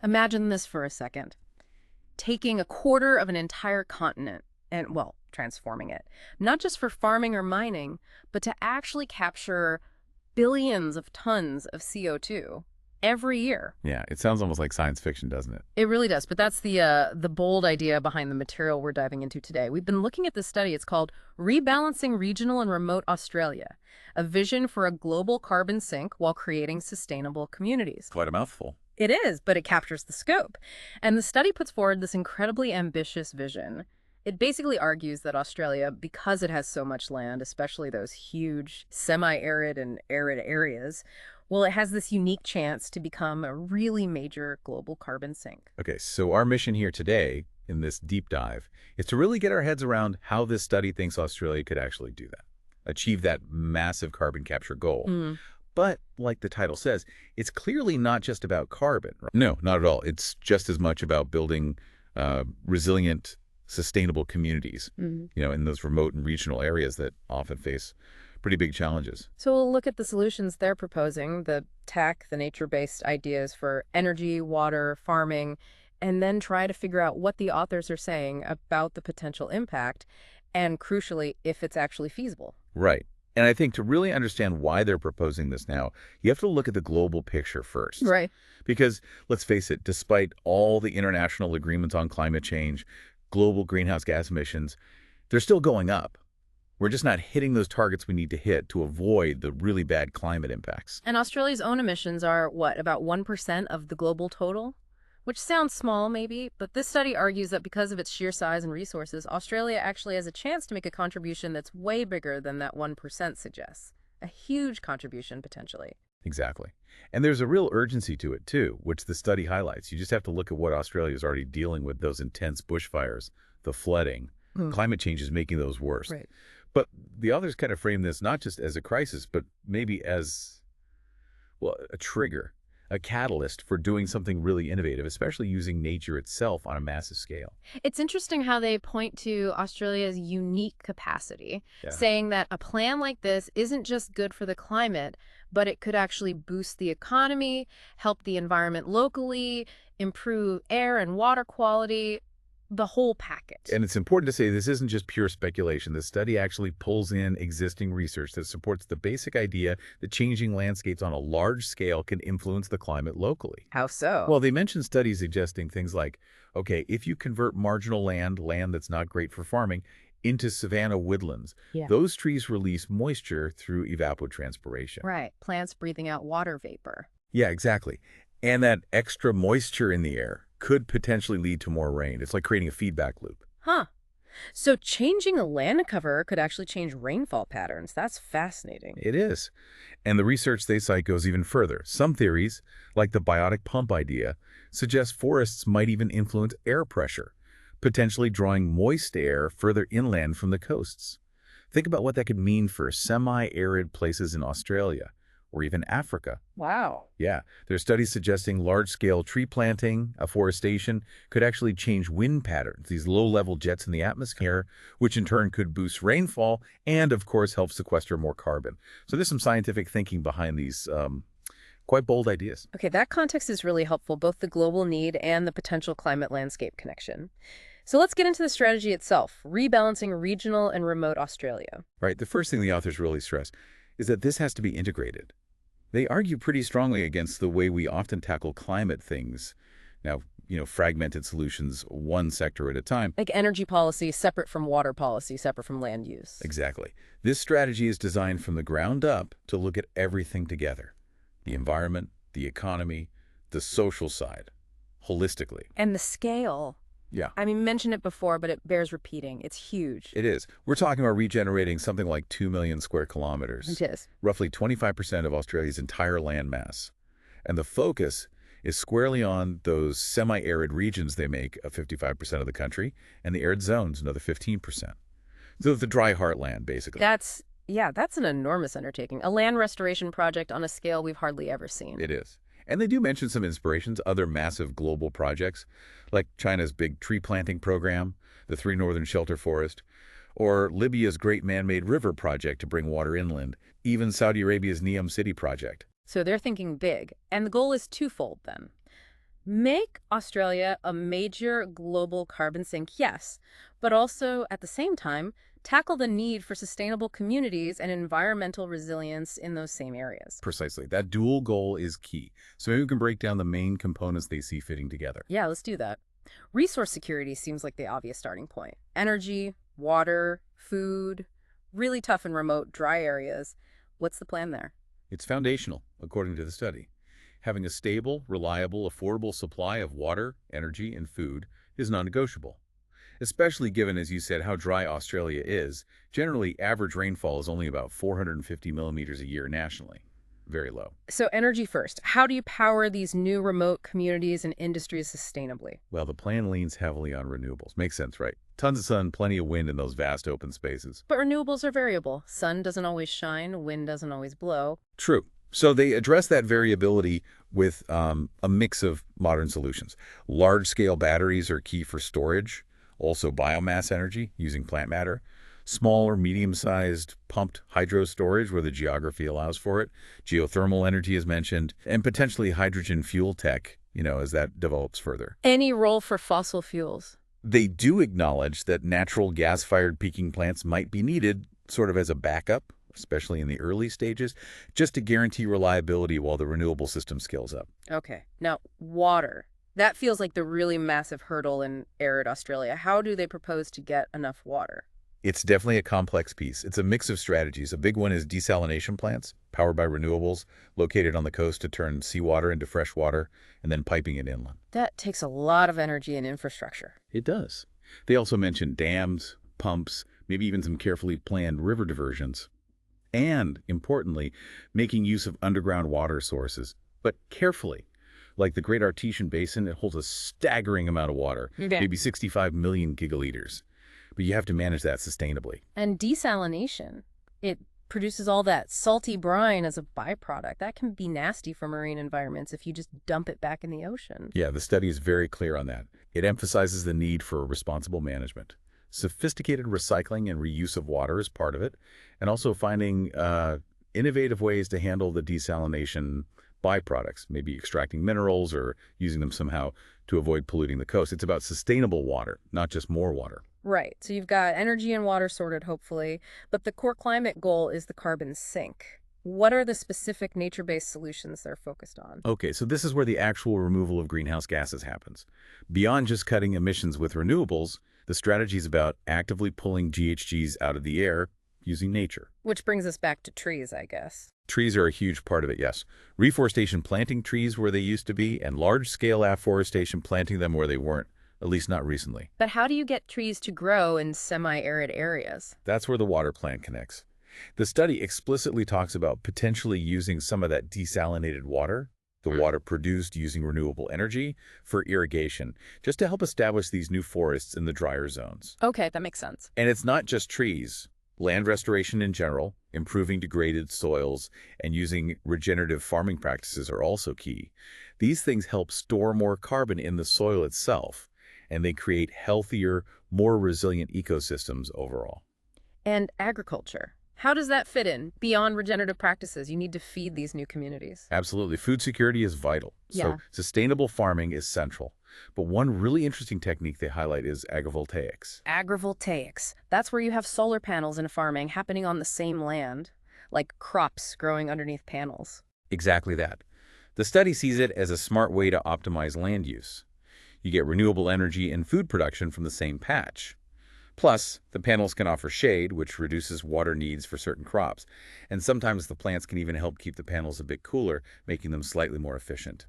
Imagine this for a second. Taking a quarter of an entire continent and, well, transforming it, not just for farming or mining, but to actually capture billions of tons of CO2 every year. Yeah, it sounds almost like science fiction, doesn't it? It really does, but that's the bold idea behind the material we're diving into today. We've been looking at this study. It's called Rebalancing Regional and Remote Australia, a vision for a global carbon sink while creating sustainable communities. Quite a mouthful. It is, but it captures the scope. And the study puts forward this incredibly ambitious vision. It basically argues that Australia, because it has so much land, especially those huge semi-arid and arid areas, well, it has this unique chance to become a really major global carbon sink. Okay, so our mission here today in this deep dive is to really get our heads around how this study thinks Australia could actually do that, achieve that massive carbon capture goal. But like the title says, it's clearly not just about carbon. Right? No, not at all. It's just as much about building resilient, sustainable communities, in those remote and regional areas that often face pretty big challenges. So we'll look at the solutions they're proposing, the tech, the nature-based ideas for energy, water, farming, and then try to figure out what the authors are saying about the potential impact and, crucially, if it's actually feasible. Right. And I think to really understand why they're proposing this now, you have to look at the global picture first. Right. Because, let's face it, despite all the international agreements on climate change, global greenhouse gas emissions, they're still going up. We're just not hitting those targets we need to hit to avoid the really bad climate impacts. And Australia's own emissions are, what, about 1% of the global total? Which sounds small, maybe, but this study argues that because of its sheer size and resources, Australia actually has a chance to make a contribution that's way bigger than that 1% suggests. A huge contribution, potentially. Exactly. And there's a real urgency to it, too, which the study highlights. You just have to look at what Australia is already dealing with, those intense bushfires, the flooding. Climate change is making those worse. Right. But the authors kind of frame this not just as a crisis, but maybe as, well, a trigger, a catalyst for doing something really innovative, especially using nature itself on a massive scale. It's interesting how they point to Australia's unique capacity, Yeah. saying that a plan like this isn't just good for the climate, but it could actually boost the economy, help the environment locally, improve air and water quality, the whole packet. And it's important to say this isn't just pure speculation. The study actually pulls in existing research that supports the basic idea that changing landscapes on a large scale can influence the climate locally. How so? Well, they mentioned studies suggesting things like, okay, if you convert marginal land that's not great for farming, into savanna woodlands, Yeah. those trees release moisture through evapotranspiration. Right, plants breathing out water vapor. Yeah, exactly. And that extra moisture in the air could potentially lead to more rain. It's like creating a feedback loop. Huh. So changing a land cover could actually change rainfall patterns. That's fascinating. It is. And the research they cite goes even further. Some theories, like the biotic pump idea, suggest forests might even influence air pressure, potentially drawing moist air further inland from the coasts. Think about what that could mean for semi-arid places in Australia or even Africa. Wow. Yeah, there's studies suggesting large-scale tree planting, afforestation, could actually change wind patterns, these low-level jets in the atmosphere, which in turn could boost rainfall and, of course, help sequester more carbon. So there's some scientific thinking behind these quite bold ideas. Okay, that context is really helpful, both the global need and the potential climate landscape connection. So let's get into the strategy itself, rebalancing regional and remote Australia. Right, the first thing the authors really stress is that this has to be integrated. They argue pretty strongly against the way we often tackle climate things. Now, fragmented solutions, one sector at a time. Like energy policy separate from water policy, separate from land use. Exactly. This strategy is designed from the ground up to look at everything together. The environment, the economy, the social side, holistically. And the scale. Yeah. I mean, mentioned it before, but it bears repeating. It's huge. It is. We're talking about regenerating something like 2 million square kilometers. It is. Roughly 25% of Australia's entire land mass. And the focus is squarely on those semi-arid regions they make of 55% of the country, and the arid zones, another 15%. So the dry heartland, basically. That's an enormous undertaking. A land restoration project on a scale we've hardly ever seen. It is. And they do mention some inspirations, other massive global projects, like China's big tree planting program, the Three Northern Shelter Forest, or Libya's Great Man-Made River project to bring water inland, even Saudi Arabia's Neom City project. So they're thinking big. And the goal is twofold then. Make Australia a major global carbon sink, yes, but also at the same time, tackle the need for sustainable communities and environmental resilience in those same areas. Precisely. That dual goal is key. So maybe we can break down the main components they see fitting together. Yeah, let's do that. Resource security seems like the obvious starting point. Energy, water, food, really tough and remote, dry areas. What's the plan there? It's foundational, according to the study. Having a stable, reliable, affordable supply of water, energy, and food is non-negotiable. Especially given, as you said, how dry Australia is. Generally, average rainfall is only about 450 millimeters a year nationally. Very low. So energy first. How do you power these new remote communities and industries sustainably? Well, the plan leans heavily on renewables. Makes sense, right? Tons of sun, plenty of wind in those vast open spaces. But renewables are variable. Sun doesn't always shine, wind doesn't always blow. True. So they address that variability with a mix of modern solutions. Large-scale batteries are key for storage, also biomass energy using plant matter, small or medium-sized pumped hydro storage where the geography allows for it, geothermal energy is mentioned, and potentially hydrogen fuel tech, as that develops further. Any role for fossil fuels? They do acknowledge that natural gas-fired peaking plants might be needed sort of as a backup, especially in the early stages, just to guarantee reliability while the renewable system scales up. Okay. Now, water. That feels like the really massive hurdle in arid Australia. How do they propose to get enough water? It's definitely a complex piece. It's a mix of strategies. A big one is desalination plants, powered by renewables, located on the coast to turn seawater into fresh water, and then piping it inland. That takes a lot of energy and infrastructure. It does. They also mention dams, pumps, maybe even some carefully planned river diversions. And, importantly, making use of underground water sources, but carefully. Like the Great Artesian Basin, it holds a staggering amount of water, maybe 65 million gigaliters. But you have to manage that sustainably. And desalination, it produces all that salty brine as a byproduct. That can be nasty for marine environments if you just dump it back in the ocean. Yeah, the study is very clear on that. It emphasizes the need for responsible management. Sophisticated recycling and reuse of water is part of it, and also finding innovative ways to handle the desalination byproducts, maybe extracting minerals or using them somehow to avoid polluting the coast. It's about sustainable water, not just more water. Right. So you've got energy and water sorted, hopefully, but the core climate goal is the carbon sink. What are the specific nature-based solutions they're focused on? Okay, so this is where the actual removal of greenhouse gases happens. Beyond just cutting emissions with renewables, the strategy is about actively pulling GHGs out of the air using nature. Which brings us back to trees, I guess. Trees are a huge part of it, yes. Reforestation, planting trees where they used to be, and large-scale afforestation, planting them where they weren't, at least not recently. But how do you get trees to grow in semi-arid areas? That's where the water plant connects. The study explicitly talks about potentially using some of that desalinated water, the water produced using renewable energy, for irrigation, just to help establish these new forests in the drier zones. Okay, that makes sense. And it's not just trees. Land restoration in general, improving degraded soils, and using regenerative farming practices are also key. These things help store more carbon in the soil itself, and they create healthier, more resilient ecosystems overall. And agriculture. How does that fit in? Beyond regenerative practices, you need to feed these new communities. Absolutely. Food security is vital. Yeah. So sustainable farming is central. But one really interesting technique they highlight is agrivoltaics. Agrivoltaics. That's where you have solar panels in farming happening on the same land, like crops growing underneath panels. Exactly that. The study sees it as a smart way to optimize land use. You get renewable energy and food production from the same patch. Plus, the panels can offer shade, which reduces water needs for certain crops. And sometimes the plants can even help keep the panels a bit cooler, making them slightly more efficient.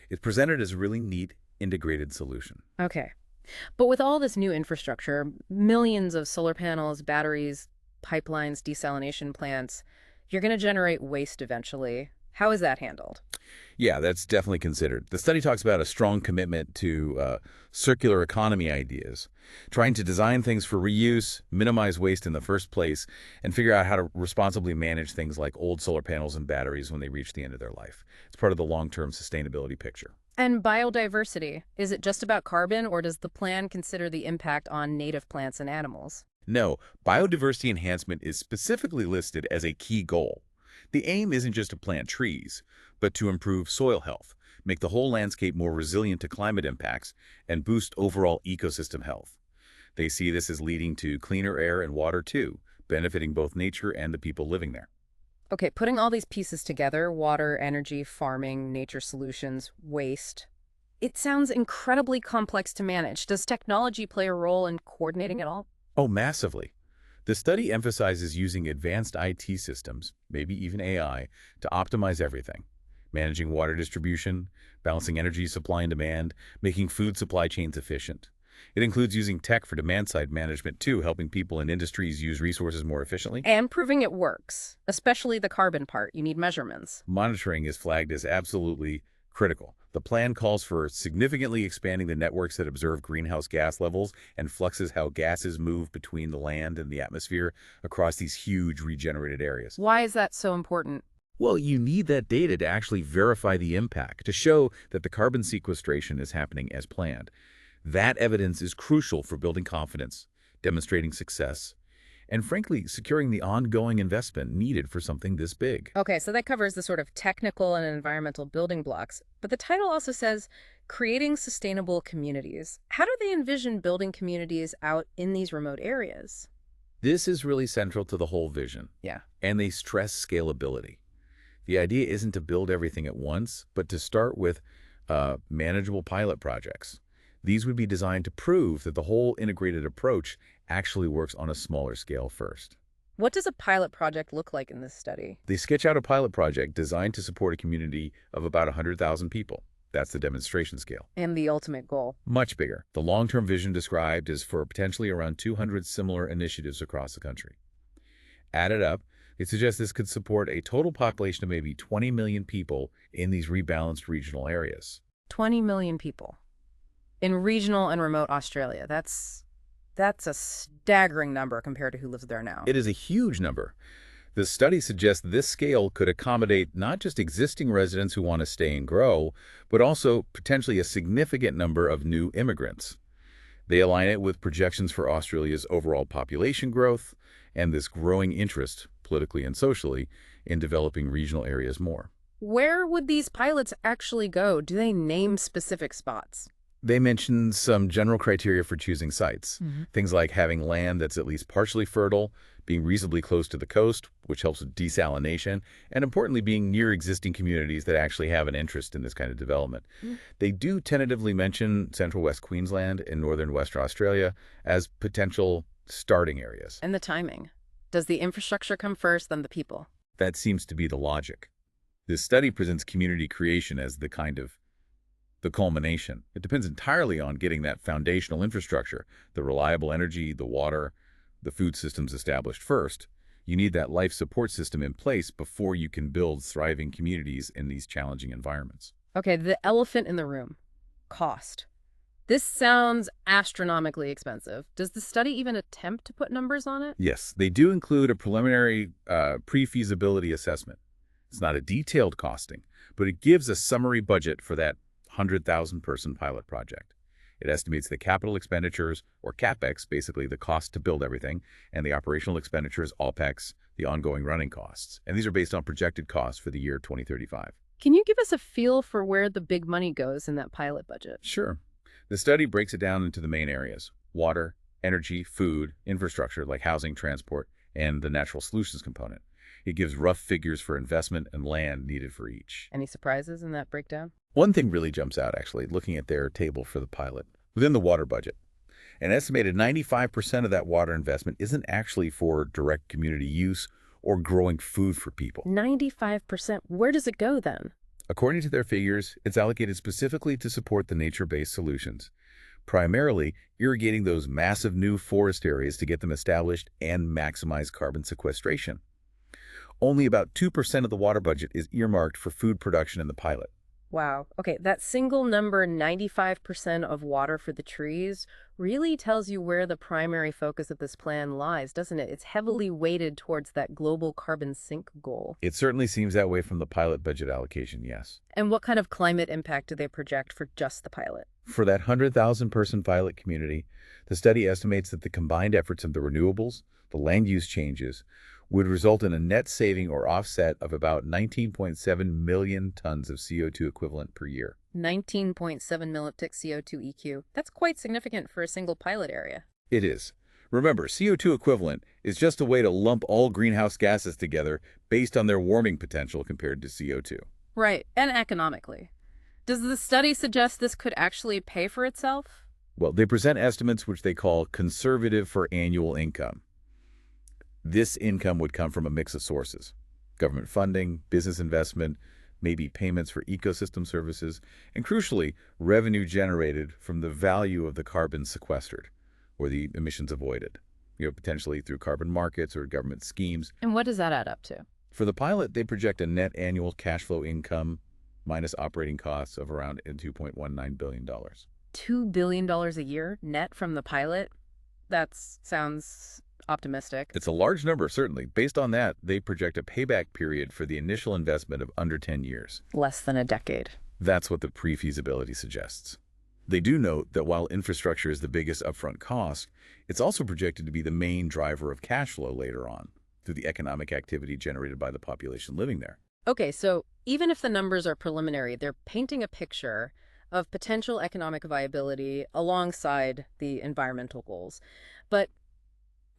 It's presented as a really neat, integrated solution. Okay. But with all this new infrastructure, millions of solar panels, batteries, pipelines, desalination plants, you're going to generate waste eventually. How is that handled? Yeah, that's definitely considered. The study talks about a strong commitment to circular economy ideas, trying to design things for reuse, minimize waste in the first place, and figure out how to responsibly manage things like old solar panels and batteries when they reach the end of their life. It's part of the long-term sustainability picture. And biodiversity. Is it just about carbon, or does the plan consider the impact on native plants and animals? No, biodiversity enhancement is specifically listed as a key goal. The aim isn't just to plant trees, but to improve soil health, make the whole landscape more resilient to climate impacts, and boost overall ecosystem health. They see this as leading to cleaner air and water too, benefiting both nature and the people living there. Okay, putting all these pieces together, water, energy, farming, nature solutions, waste, it sounds incredibly complex to manage. Does technology play a role in coordinating it all? Oh, massively. The study emphasizes using advanced IT systems, maybe even AI, to optimize everything. Managing water distribution, balancing energy supply and demand, making food supply chains efficient. It includes using tech for demand-side management too, helping people and industries use resources more efficiently. And proving it works, especially the carbon part. You need measurements. Monitoring is flagged as absolutely critical. The plan calls for significantly expanding the networks that observe greenhouse gas levels and fluxes how gases move between the land and the atmosphere across these huge regenerated areas. Why is that so important? Well, you need that data to actually verify the impact, to show that the carbon sequestration is happening as planned. That evidence is crucial for building confidence, demonstrating success, and frankly, securing the ongoing investment needed for something this big. Okay, so that covers the sort of technical and environmental building blocks, but the title also says creating sustainable communities. How do they envision building communities out in these remote areas? This is really central to the whole vision, Yeah. and they stress scalability. The idea isn't to build everything at once, but to start with manageable pilot projects. These would be designed to prove that the whole integrated approach actually works on a smaller scale first. What does a pilot project look like in this study? They sketch out a pilot project designed to support a community of about 100,000 people. That's the demonstration scale. And the ultimate goal. Much bigger. The long-term vision described is for potentially around 200 similar initiatives across the country. Added up, it suggests this could support a total population of maybe 20 million people in these rebalanced regional areas. 20 million people in regional and remote Australia. That's a staggering number compared to who lives there now. It is a huge number. The study suggests this scale could accommodate not just existing residents who want to stay and grow, but also potentially a significant number of new immigrants. They align it with projections for Australia's overall population growth and this growing interest, politically and socially, in developing regional areas more. Where would these pilots actually go? Do they name specific spots? They mention some general criteria for choosing sites. Things like having land that's at least partially fertile, being reasonably close to the coast, which helps with desalination, and importantly, being near existing communities that actually have an interest in this kind of development. They do tentatively mention Central West Queensland and Northern Western Australia as potential starting areas. And the timing. Does the infrastructure come first, then the people? That seems to be the logic. This study presents community creation as the culmination. It depends entirely on getting that foundational infrastructure, the reliable energy, the water, the food systems established first. You need that life support system in place before you can build thriving communities in these challenging environments. Okay, the elephant in the room. Cost. This sounds astronomically expensive. Does the study even attempt to put numbers on it? Yes, they do include a preliminary pre-feasibility assessment. It's not a detailed costing, but it gives a summary budget for that 100,000-person pilot project. It estimates the capital expenditures, or CapEx, basically the cost to build everything, and the operational expenditures, OpEx, the ongoing running costs. And these are based on projected costs for the year 2035. Can you give us a feel for where the big money goes in that pilot budget? Sure. The study breaks it down into the main areas: water, energy, food, infrastructure like housing, transport, and the natural solutions component. It gives rough figures for investment and land needed for each. Any surprises in that breakdown? One thing really jumps out, actually, looking at their table for the pilot. Within the water budget, an estimated 95% of that water investment isn't actually for direct community use or growing food for people. 95%. Where does it go then? According to their figures, it's allocated specifically to support the nature-based solutions, primarily irrigating those massive new forest areas to get them established and maximize carbon sequestration. Only about 2% of the water budget is earmarked for food production in the pilot. Wow. Okay, that single number, 95% of water for the trees, really tells you where the primary focus of this plan lies, doesn't it? It's heavily weighted towards that global carbon sink goal. It certainly seems that way from the pilot budget allocation, yes. And what kind of climate impact do they project for just the pilot? For that 100,000-person pilot community, the study estimates that the combined efforts of the renewables, the land use changes, would result in a net saving or offset of about 19.7 million tons of CO2 equivalent per year. 19.7 milliptic CO2 EQ. That's quite significant for a single pilot area. It is. Remember, CO2 equivalent is just a way to lump all greenhouse gases together based on their warming potential compared to CO2. Right, and economically. Does the study suggest this could actually pay for itself? Well, they present estimates which they call conservative for annual income. This income would come from a mix of sources: government funding, business investment, maybe payments for ecosystem services, and crucially, revenue generated from the value of the carbon sequestered or the emissions avoided, potentially through carbon markets or government schemes. And what does that add up to? For the pilot, they project a net annual cash flow income minus operating costs of around $2.19 billion. $2 billion a year net from the pilot? That sounds optimistic. It's a large number, certainly. Based on that, they project a payback period for the initial investment of under 10 years. Less than a decade. That's what the pre-feasibility suggests. They do note that while infrastructure is the biggest upfront cost, it's also projected to be the main driver of cash flow later on, through the economic activity generated by the population living there. Okay, so even if the numbers are preliminary, they're painting a picture of potential economic viability alongside the environmental goals. But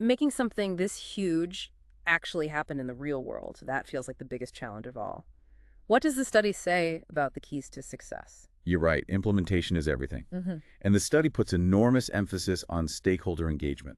making something this huge actually happen in the real world, that feels like the biggest challenge of all. What does the study say about the keys to success? You're right. Implementation is everything. And the study puts enormous emphasis on stakeholder engagement.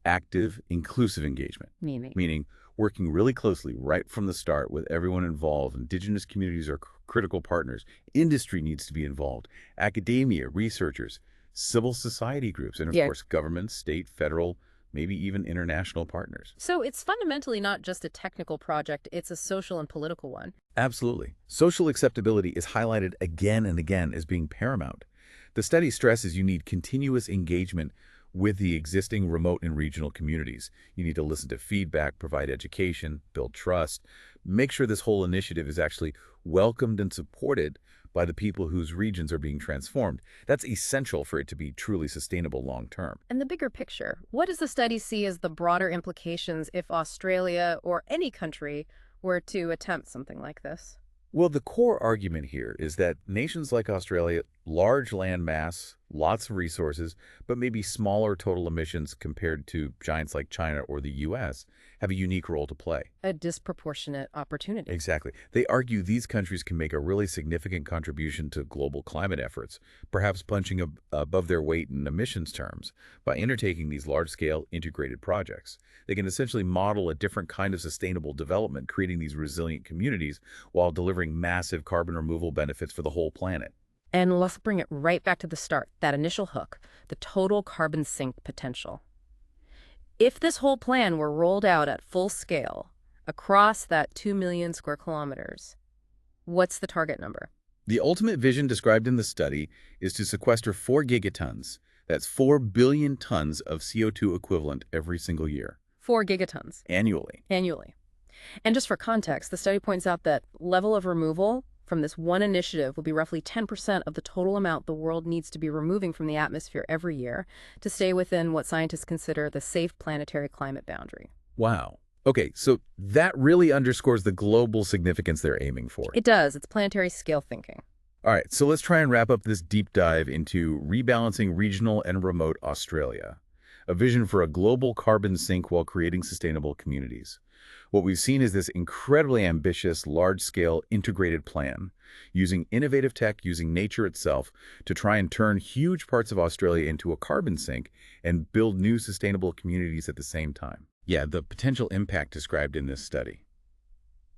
Active, inclusive engagement. Meaning working really closely right from the start with everyone involved. Indigenous communities are critical partners. Industry needs to be involved. Academia, researchers, civil society groups, and of course, government, state, federal, maybe even international partners. So it's fundamentally not just a technical project, it's a social and political one. Absolutely. Social acceptability is highlighted again and again as being paramount. The study stresses you need continuous engagement with the existing remote and regional communities. You need to listen to feedback, provide education, build trust, make sure this whole initiative is actually welcomed and supported by the people whose regions are being transformed. That's essential for it to be truly sustainable long term. And the bigger picture, what does the study see as the broader implications if Australia or any country were to attempt something like this? Well, the core argument here is that nations like Australia, large land mass, lots of resources, but maybe smaller total emissions compared to giants like China or the U.S., have a unique role to play. A disproportionate opportunity. Exactly. They argue these countries can make a really significant contribution to global climate efforts, perhaps punching above their weight in emissions terms by undertaking these large-scale integrated projects. They can essentially model a different kind of sustainable development, creating these resilient communities while delivering massive carbon removal benefits for the whole planet. And let's bring it right back to the start, that initial hook, the total carbon sink potential. If this whole plan were rolled out at full scale across that 2 million square kilometers, what's the target number? The ultimate vision described in the study is to sequester 4 gigatons. That's 4 billion tons of CO2 equivalent every single year. 4 gigatons. Annually. And just for context, the study points out that level of removal from this one initiative will be roughly 10% of the total amount the world needs to be removing from the atmosphere every year to stay within what scientists consider the safe planetary climate boundary. Wow. Okay, so that really underscores the global significance they're aiming for. It does. It's planetary scale thinking. All right, so let's try and wrap up this deep dive into rebalancing regional and remote Australia, a vision for a global carbon sink while creating sustainable communities. What we've seen is this incredibly ambitious, large-scale, integrated plan, using innovative tech, using nature itself, to try and turn huge parts of Australia into a carbon sink and build new sustainable communities at the same time. Yeah, the potential impact described in this study,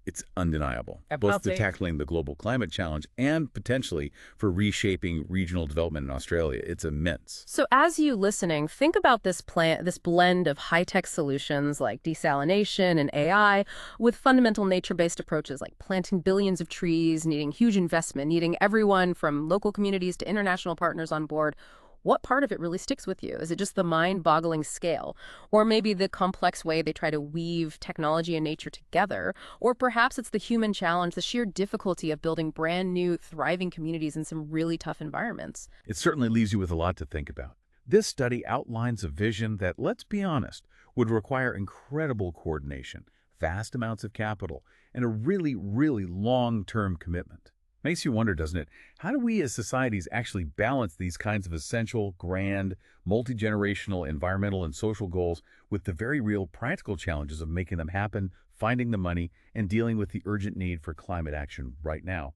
it's undeniable, both to tackling the global climate challenge and potentially for reshaping regional development in Australia. It's immense. So as you listening, think about this blend of high-tech solutions like desalination and AI with fundamental nature-based approaches like planting billions of trees, needing huge investment, needing everyone from local communities to international partners on board. What part of it really sticks with you? Is it just the mind-boggling scale? Or maybe the complex way they try to weave technology and nature together? Or perhaps it's the human challenge, the sheer difficulty of building brand new, thriving communities in some really tough environments? It certainly leaves you with a lot to think about. This study outlines a vision that, let's be honest, would require incredible coordination, vast amounts of capital, and a really, really long-term commitment. Makes you wonder, doesn't it? How do we as societies actually balance these kinds of essential, grand, multi-generational environmental and social goals with the very real practical challenges of making them happen, finding the money, and dealing with the urgent need for climate action right now?